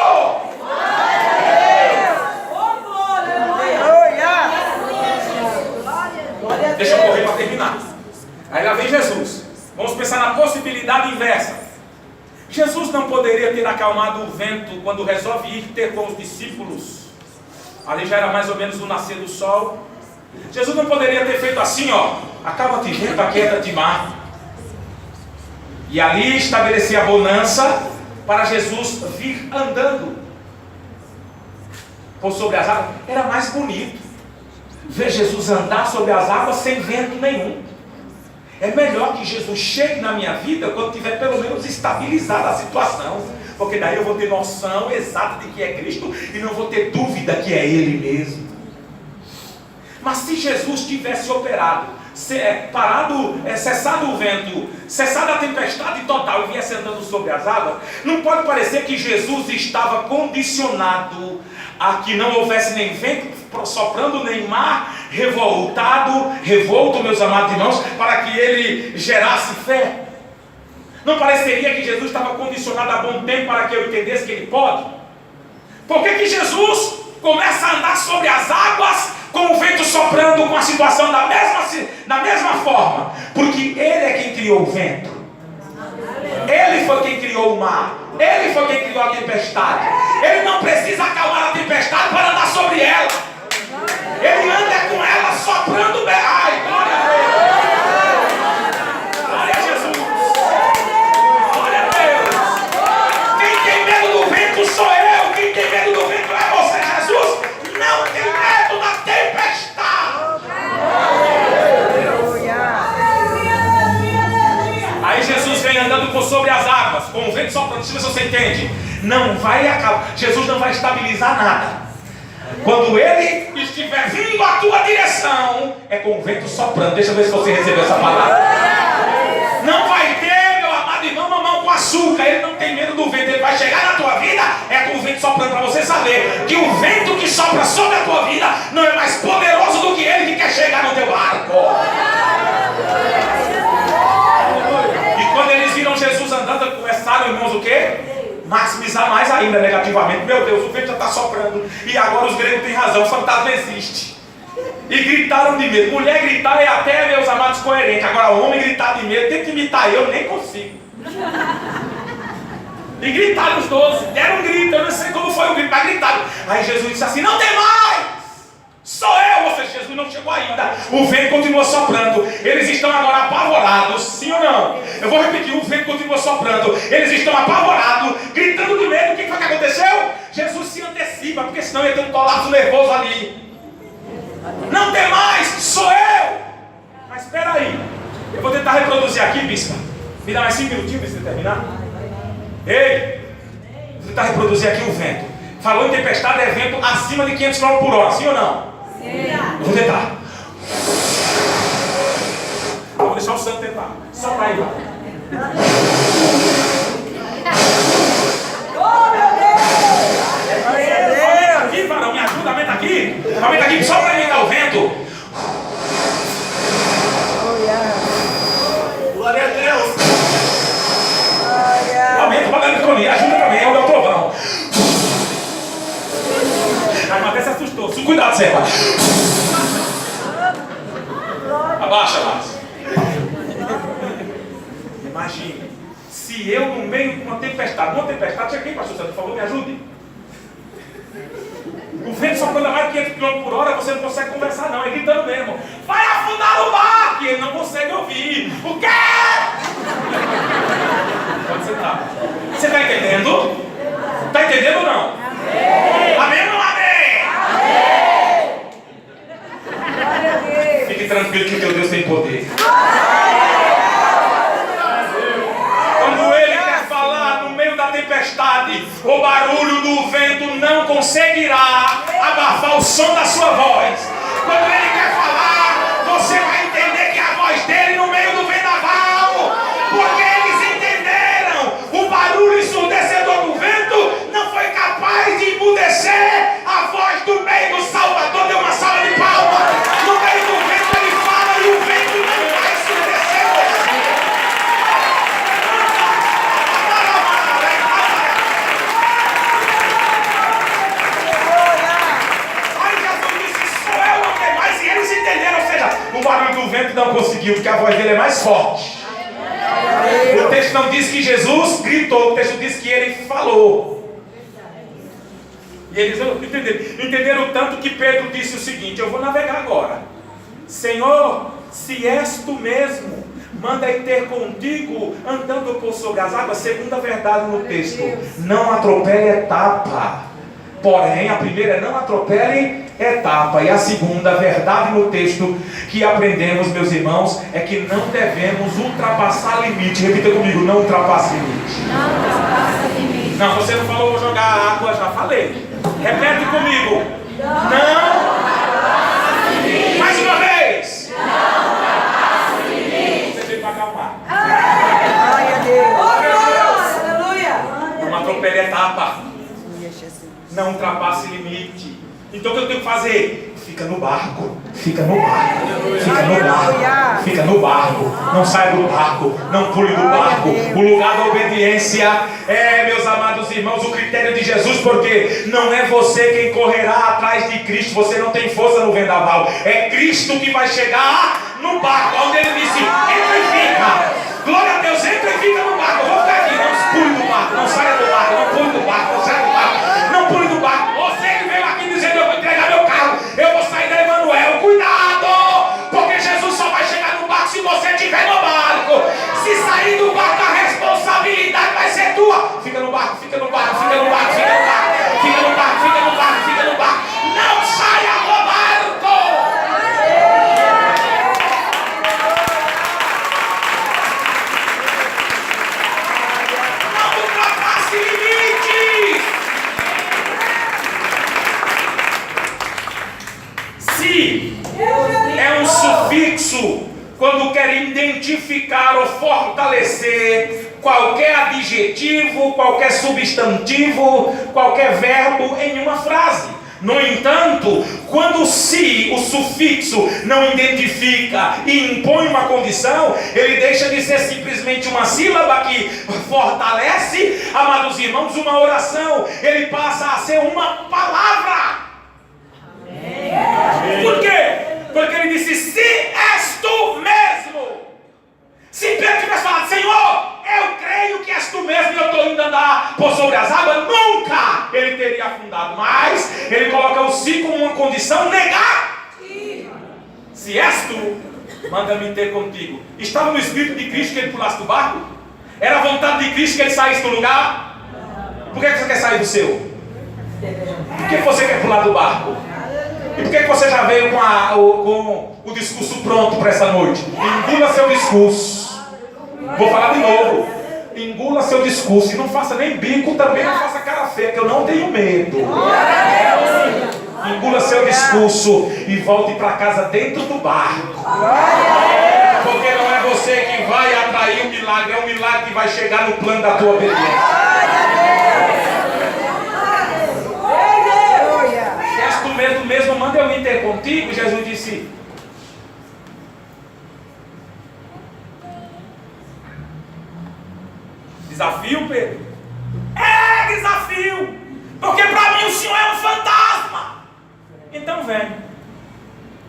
Deixa eu correr para terminar. Aí lá vem Jesus. Vamos pensar na possibilidade inversa. Jesus não poderia ter acalmado o vento quando resolve ir ter com os discípulos. Ali já era mais ou menos o nascer do sol. Jesus não poderia ter feito assim, ó. Acalma-te vento, aquieta-te mar. E ali estabelecer a bonança para Jesus vir andando por sobre as águas. Era mais bonito ver Jesus andar sobre as águas sem vento nenhum. É melhor que Jesus chegue na minha vida quando tiver pelo menos estabilizada a situação, porque daí eu vou ter noção exata de que é Cristo e não vou ter dúvida que é Ele mesmo. Mas se Jesus tivesse operado, cessado o vento, cessada a tempestade total e viesse andando sobre as águas, não pode parecer que Jesus estava condicionado a que não houvesse nem vento soprando, nem mar revolto, meus amados irmãos, para que ele gerasse fé. Não pareceria que Jesus estava condicionado a bom tempo para que eu entendesse que ele pode? Por que Jesus começa a andar sobre as águas com o vento soprando, com a situação da mesma forma? Porque ele é quem criou o vento. Ele foi quem criou o mar. Ele foi quem criou a tempestade. Ele não precisa acalmar a tempestade para andar sobre ela. Ele anda com ela soprando bem. Ai, glória a Deus. Glória a Jesus. Glória a Deus. Quem tem medo do vento sou eu. Quem tem medo do vento é você, Jesus. Não tem medo da tempestade. Aí Jesus vem andando por sobre as águas, com o vento soprando. Se você entende, não vai acabar. Jesus não vai estabilizar nada. Quando ele estiver vindo à tua direção, é com o vento soprando. Deixa eu ver se você recebeu essa palavra. Não vai ter, meu amado irmão, mamão com açúcar. Ele não tem medo do vento. Ele vai chegar na tua vida, é com o vento soprando, para você saber que o vento que sopra sobre a tua vida não é mais poderoso do que ele que quer chegar no teu barco. E quando eles viram Jesus andando, começaram, irmãos, o quê? Maximizar mais ainda negativamente. Meu Deus, o vento já está soprando. E agora os gregos têm razão, o fantasma existe. E gritaram de medo. Mulher gritar é até, meus amados, coerente. Agora o homem gritar de medo, tem que imitar eu, nem consigo. E gritaram os 12, deram um grito, eu não sei como foi o grito, mas gritaram. Aí Jesus disse assim: não tem mais! Sou eu! Ou seja, Jesus não chegou ainda. O vento continua soprando. Eles estão agora apavorados, sim ou não? Eu vou repetir, o vento continua soprando. Eles estão apavorados, gritando de medo. O que foi que aconteceu? Jesus se antecipa, porque senão ia ter um colapso nervoso ali. Não tem mais, sou eu! Mas espera aí, eu vou tentar reproduzir aqui, bispa. Me dá mais 5 minutinhos para você terminar. Ei, vou tentar reproduzir aqui o vento. Falou em tempestade, é vento acima de 500 km por hora, sim ou não? Sim. Eu vou tentar. Eu vou deixar o santo tentar. Só para aí, vai. Oh, meu Deus! Aumenta aqui, varão, me ajuda, aumenta aqui. Aumenta aqui, só para imitar o vento. Glória a Deus. Aumenta para a eletronia, ajuda também, é o meu trovão. A irmã até se assustou. Cuidado, Zé. Abaixa, abaixa. Imagine, se eu no meio de uma tempestade, tinha quem, pastor Santo? Por favor, me ajude. O vento soprando a mais de 500 km por hora, você não consegue conversar não, é gritando mesmo. Vai afundar o barco! E ele não consegue ouvir. O quê? Pode sentar. Você está entendendo? Está entendendo ou não? Amém. Amém ou não amém? Amém. Fique tranquilo que o teu Deus tem poder. Quando ele quer falar no meio da tempestade, o barulho do vento não conseguirá abafar o som da sua voz. Quando ele quer falar, você vai entender que é a voz dele no meio do vendaval. Porque eles entenderam o barulho ensurdecedor do vento não foi capaz de emudecer a voz do meio do Salvador. Deu uma salva de palmas. No meio do vento ele fala e o vento não vai ensurdecer você. Aí Jesus disse: sou eu, não tem mais. E eles entenderam, ou seja, o barulho do vento não conseguiu, porque a voz dele é mais forte. O texto não diz que Jesus gritou, o texto diz que ele falou. E eles entenderam tanto que Pedro disse o seguinte: eu vou navegar agora. Senhor, se és tu mesmo, manda ir ter contigo andando por sobre as águas. Segunda verdade no texto: não atropele etapa. Porém, a primeira é não atropele etapa. E a segunda verdade no texto que aprendemos, meus irmãos, é que não devemos ultrapassar limite. Repita comigo: não ultrapasse limite. Não ultrapasse limite. Não, você não falou vou jogar água, já falei. Repete comigo: não ultrapasse limite. Mais uma vez: não ultrapasse limite. Você veio para acalmar. Glória a Deus. Aleluia. Não atropele etapa. Não ultrapasse limite. Então o que eu tenho que fazer? Fica no barco. Fica no barco. Fica no barco. Fica no barco. Não sai do barco. Não pule do barco. O lugar da obediência é, meus amados irmãos, o critério de Jesus, porque não é você quem correrá atrás de Cristo. Você não tem força no vendaval. É Cristo que vai chegar no barco, onde ele disse: entra e fica. Glória a Deus, entra e fica no barco. Eu vou ficar aqui. Não pule do barco. Não saia do barco. Não pule do barco. Não saia do barco. Não pule do barco. Você que veio aqui dizendo: eu vou entregar meu carro. Eu vou sair da Emanuel. Cuidado! Porque Jesus só vai chegar no barco se você estiver no barco. Se sair do barco, a responsabilidade vai ser tua. Fica no barco, fica no barco, fica no barco, fica no barco, fica no barco, fica no barco, fica no barco. Não saia do barco! Não ultrapasse limites! Se é um sufixo quando quer identificar ou fortalecer qualquer adjetivo, qualquer substantivo, qualquer verbo em uma frase. No entanto, quando o sufixo não identifica e impõe uma condição, ele deixa de ser simplesmente uma sílaba que fortalece, amados irmãos, uma oração. Ele passa a ser uma palavra. Por quê? Porque ele disse: se és tu mesmo. Se Pedro tivesse falado: Senhor, eu creio que és tu mesmo e eu estou indo andar por sobre as águas, nunca ele teria afundado. Mas ele coloca o si como uma condição negativa. Se és tu, manda-me ter contigo. Estava no Espírito de Cristo que ele pulasse do barco? Era a vontade de Cristo que ele saísse do lugar? Por que você quer sair do seu? Por que você quer pular do barco? E por que você já veio com o discurso pronto para essa noite? Engula seu discurso. Vou falar de novo. Engula seu discurso. E não faça nem bico, também não faça cara feia, que eu não tenho medo. Engula seu discurso e volte para casa dentro do barco. Porque não é você que vai atrair o milagre, é o milagre que vai chegar no plano da tua obediência. Mesmo manda eu ir ter contigo. Jesus disse: desafio, Pedro? É desafio, porque para mim o Senhor é um fantasma. Então vem.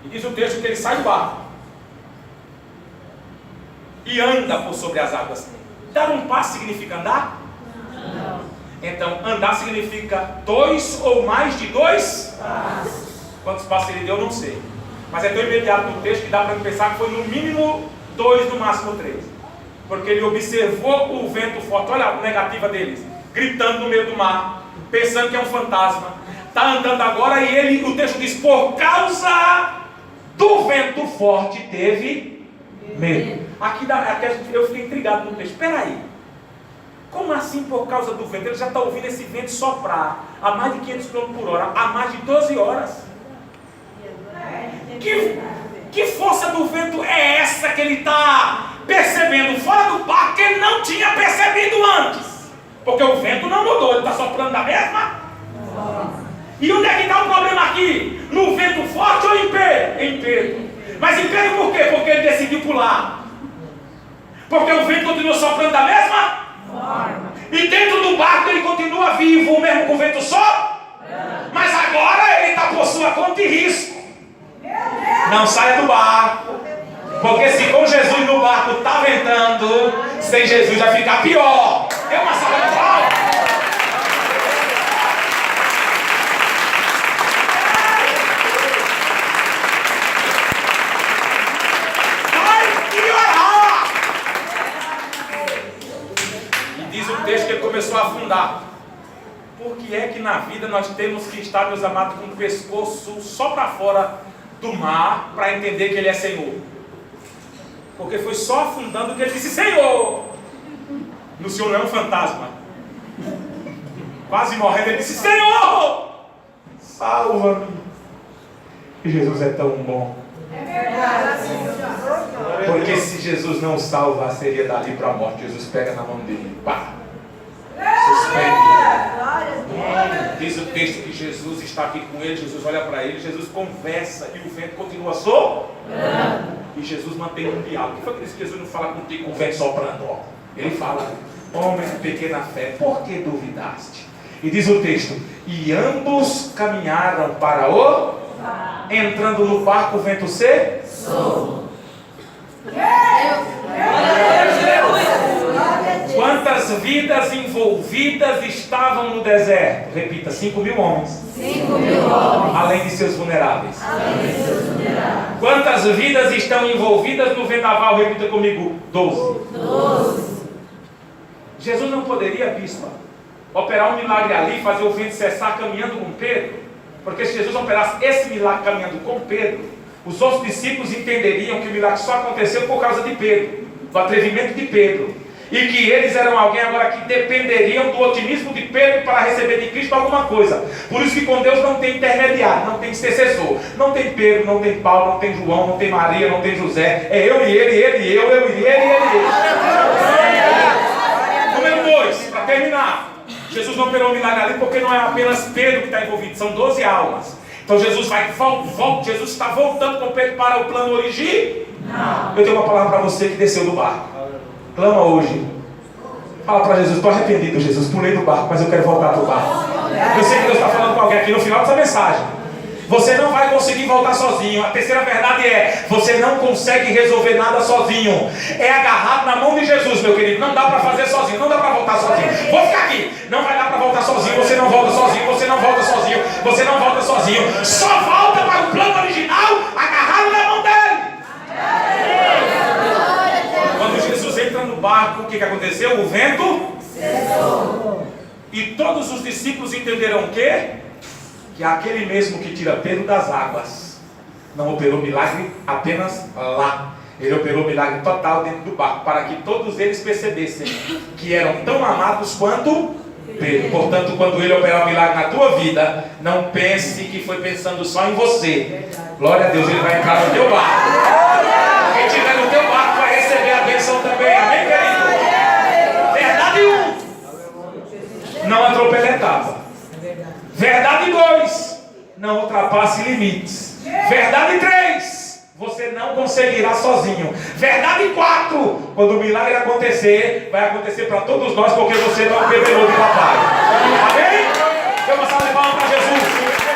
E diz o texto que ele sai do barco e anda por sobre as águas. Dar um passo significa andar? Não. Então andar significa 2 ou mais de 2 passos. Quantos passos ele deu, eu não sei. Mas é tão imediato no texto que dá para pensar que foi no mínimo 2, no máximo 3. Porque ele observou o vento forte. Olha a negativa deles. Gritando no meio do mar, pensando que é um fantasma. Está andando agora e o texto diz: por causa do vento forte teve medo. Aqui eu fiquei intrigado no texto. Espera aí. Como assim por causa do vento? Ele já está ouvindo esse vento soprar a mais de 500 km por hora, há mais de 12 horas. Que força do vento é essa que ele está percebendo fora do barco que ele não tinha percebido antes? Porque o vento não mudou, ele está soprando da mesma. E onde é que está o problema aqui? No vento forte ou em Pedro? Em Pedro. Mas em Pedro por quê? Porque ele decidiu pular. Porque o vento continua soprando da mesma forma. E dentro do barco ele continua vivo, mesmo com o vento só. Mas agora ele está por sua conta e risco. Não saia do barco. Porque se com Jesus no barco está ventando, sem Jesus vai ficar pior. É uma salva de palmas. Vai piorar. E diz o texto que ele começou a afundar. Por que é que na vida nós temos que estar, meus amados, com o pescoço só para fora do mar para entender que Ele é Senhor? Porque foi só afundando que Ele disse: Senhor! No Senhor não é um fantasma. Quase morrendo, Ele disse: Senhor! Salva-me! E Jesus é tão bom. É verdade. Porque se Jesus não salva, seria dali para a morte. Jesus pega na mão dele, pá, suspende. Diz o texto que Jesus está aqui com ele, Jesus olha para ele, Jesus conversa e o vento continua soprando. E Jesus mantém um diálogo. O que foi que disse que Jesus não fala contigo com o vento soprando? Ó, ele fala, homem de pequena fé, por que duvidaste? E diz o texto, e ambos caminharam para o... Entrando no barco, o vento cessou. Quantas vidas envolvidas estavam no deserto? Repita, 5.000 homens. 5.000 homens. Além de seus vulneráveis. Quantas vidas estão envolvidas no vendaval? Repita comigo, 12. Jesus não poderia, bispa, operar um milagre ali, fazer o vento cessar caminhando com Pedro? Porque se Jesus operasse esse milagre caminhando com Pedro, os outros discípulos entenderiam que o milagre só aconteceu por causa de Pedro, do atrevimento de Pedro, e que eles eram alguém agora que dependeriam do otimismo de Pedro para receber de Cristo alguma coisa. Por isso que com Deus não tem intermediário, não tem intercessor, não tem Pedro, não tem Paulo, não tem João, não tem Maria, não tem José, é eu e ele e eu e ele. Número 2, para terminar, Jesus não operou um milagre ali porque não é apenas Pedro que está envolvido, são 12 almas. Então Jesus Jesus está voltando com Pedro para o plano original. Eu tenho uma palavra para você que desceu do barco. Clama hoje. Fala para Jesus, estou arrependido, Jesus, pulei do barco, mas eu quero voltar para o barco. Eu sei que Deus está falando com alguém aqui no final dessa mensagem. Você não vai conseguir voltar sozinho. A terceira verdade é, você não consegue resolver nada sozinho. É agarrado na mão de Jesus, meu querido. Não dá para fazer sozinho, não dá para voltar sozinho. Vou ficar aqui. Não vai dar para voltar sozinho. Você não volta sozinho, você não volta sozinho, você não volta sozinho. Só volta para o plano original, agarrado na mão dele. Quando Jesus entra no barco, o que aconteceu? O vento cessou. E todos os discípulos entenderam o quê? Que aquele mesmo que tira Pedro das águas não operou milagre apenas lá. Ele operou milagre total dentro do barco, para que todos eles percebessem que eram tão amados quanto Pedro. Portanto, quando ele operar um milagre na tua vida, não pense que foi pensando só em você. Glória a Deus, ele vai entrar no teu barco. Quem estiver no teu barco vai receber a bênção também. Amém, querido? Verdade 1. Não atropele a etapa. Verdade 2, não ultrapasse limites. Verdade 3, você não conseguirá sozinho. Verdade 4, quando o milagre acontecer, vai acontecer para todos nós, porque você não é um bebelô de papai. Amém? Vamos salvar de palmas para Jesus.